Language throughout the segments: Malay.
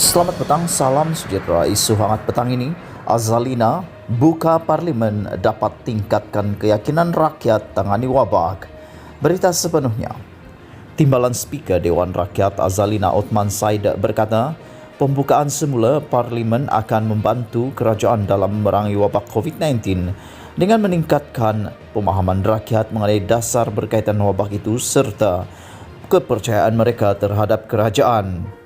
Selamat petang, salam sejahtera. Isu hangat petang ini, Azalina buka parlimen dapat tingkatkan keyakinan rakyat tangani wabak. Berita sepenuhnya. Timbalan Speaker Dewan Rakyat Azalina Othman Said berkata, pembukaan semula parlimen akan membantu kerajaan dalam memerangi wabak COVID-19 dengan meningkatkan pemahaman rakyat mengenai dasar berkaitan wabak itu serta kepercayaan mereka terhadap kerajaan.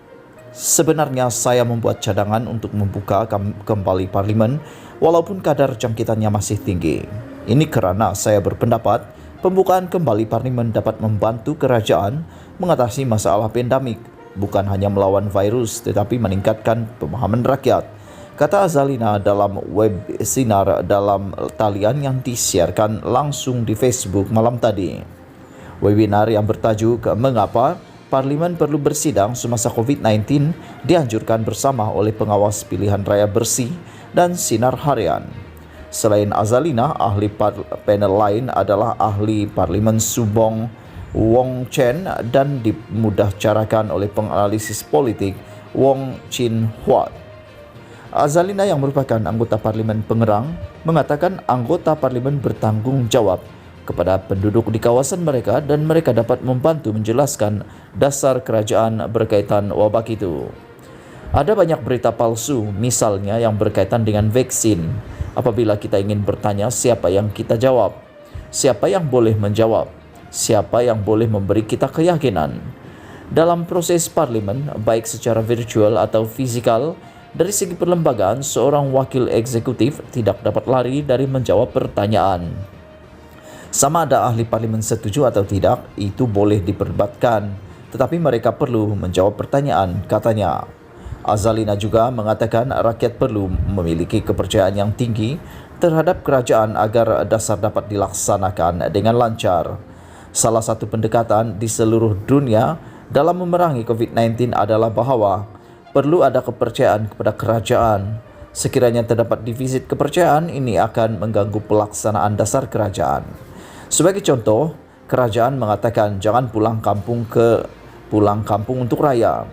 Sebenarnya saya membuat cadangan untuk membuka kembali parlimen walaupun kadar jangkitannya masih tinggi. Ini kerana saya berpendapat pembukaan kembali parlimen dapat membantu kerajaan mengatasi masalah pandemik, bukan hanya melawan virus tetapi meningkatkan pemahaman rakyat, kata Azalina dalam webinar dalam talian yang disiarkan langsung di Facebook malam tadi. Webinar yang bertajuk Mengapa Parlimen Perlu Bersidang Semasa COVID-19 dianjurkan bersama oleh pengawas pilihan raya bersih dan sinar harian. Selain Azalina, ahli panel lain adalah ahli Parlimen Subong Wong Chen dan dimudahcarakan oleh penganalisis politik Wong Chin Huat. Azalina yang merupakan anggota Parlimen Pengerang mengatakan anggota Parlimen bertanggung jawab kepada penduduk di kawasan mereka dan mereka dapat membantu menjelaskan dasar kerajaan berkaitan wabak itu. Ada banyak berita palsu, misalnya yang berkaitan dengan vaksin. Apabila kita ingin bertanya siapa yang kita jawab, siapa yang boleh menjawab, siapa yang boleh memberi kita keyakinan. Dalam proses parlimen, baik secara virtual atau fisikal, dari segi perlembagaan, seorang wakil eksekutif tidak dapat lari dari menjawab pertanyaan. Sama ada ahli parlimen setuju atau tidak, itu boleh diperdebatkan, tetapi mereka perlu menjawab pertanyaan, katanya. Azalina juga mengatakan rakyat perlu memiliki kepercayaan yang tinggi terhadap kerajaan agar dasar dapat dilaksanakan dengan lancar. Salah satu pendekatan di seluruh dunia dalam memerangi COVID-19 adalah bahawa perlu ada kepercayaan kepada kerajaan. Sekiranya terdapat defisit kepercayaan, ini akan mengganggu pelaksanaan dasar kerajaan. Sebagai contoh, kerajaan mengatakan jangan pulang kampung untuk raya.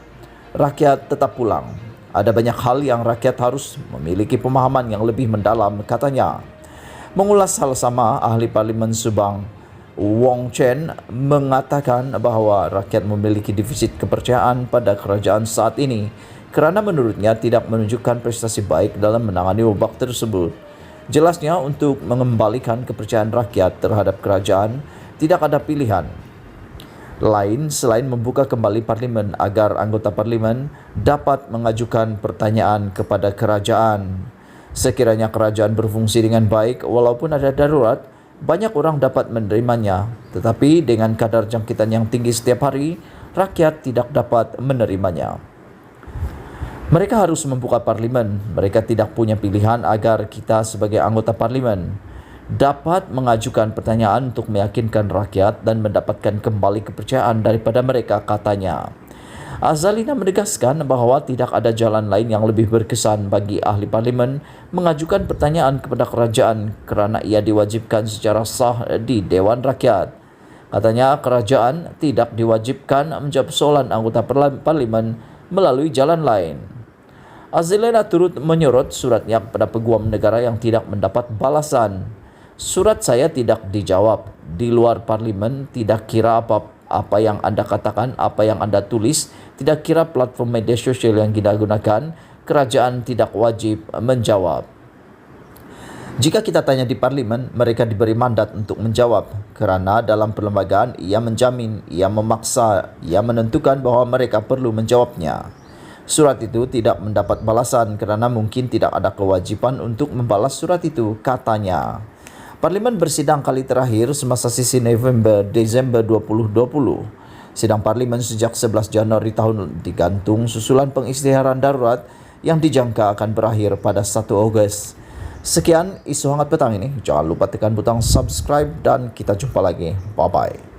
Rakyat tetap pulang. Ada banyak hal yang rakyat harus memiliki pemahaman yang lebih mendalam, katanya. Mengulas hal sama, ahli Parlimen Subang Wong Chen mengatakan bahawa rakyat memiliki defisit kepercayaan pada kerajaan saat ini kerana menurutnya tidak menunjukkan prestasi baik dalam menangani wabak tersebut. Jelasnya, untuk mengembalikan kepercayaan rakyat terhadap kerajaan, tidak ada pilihan lain selain membuka kembali parlimen agar anggota parlimen dapat mengajukan pertanyaan kepada kerajaan. Sekiranya kerajaan berfungsi dengan baik, walaupun ada darurat, banyak orang dapat menerimanya. Tetapi dengan kadar jangkitan yang tinggi setiap hari, rakyat tidak dapat menerimanya. Mereka harus membuka parlimen. Mereka tidak punya pilihan agar kita sebagai anggota parlimen dapat mengajukan pertanyaan untuk meyakinkan rakyat dan mendapatkan kembali kepercayaan daripada mereka, katanya. Azalina menegaskan bahawa tidak ada jalan lain yang lebih berkesan bagi ahli parlimen mengajukan pertanyaan kepada kerajaan kerana ia diwajibkan secara sah di Dewan Rakyat. Katanya kerajaan tidak diwajibkan menjawab soalan anggota parlimen melalui jalan lain. Azalina turut menyorot suratnya kepada peguam negara yang tidak mendapat balasan. Surat saya tidak dijawab. Di luar parlimen, tidak kira apa yang anda katakan, apa yang anda tulis, tidak kira platform media sosial yang kita gunakan, kerajaan tidak wajib menjawab. Jika kita tanya di parlimen, mereka diberi mandat untuk menjawab kerana dalam perlembagaan ia menjamin, ia memaksa, ia menentukan bahawa mereka perlu menjawabnya. Surat itu tidak mendapat balasan kerana mungkin tidak ada kewajipan untuk membalas surat itu, katanya. Parlimen bersidang kali terakhir semasa sesi November-Desember 2020. Sidang parlimen sejak 11 Januari tahun digantung susulan pengisytiharan darurat yang dijangka akan berakhir pada 1 Ogos. Sekian isu hangat petang ini. Jangan lupa tekan butang subscribe dan kita jumpa lagi. Bye-bye.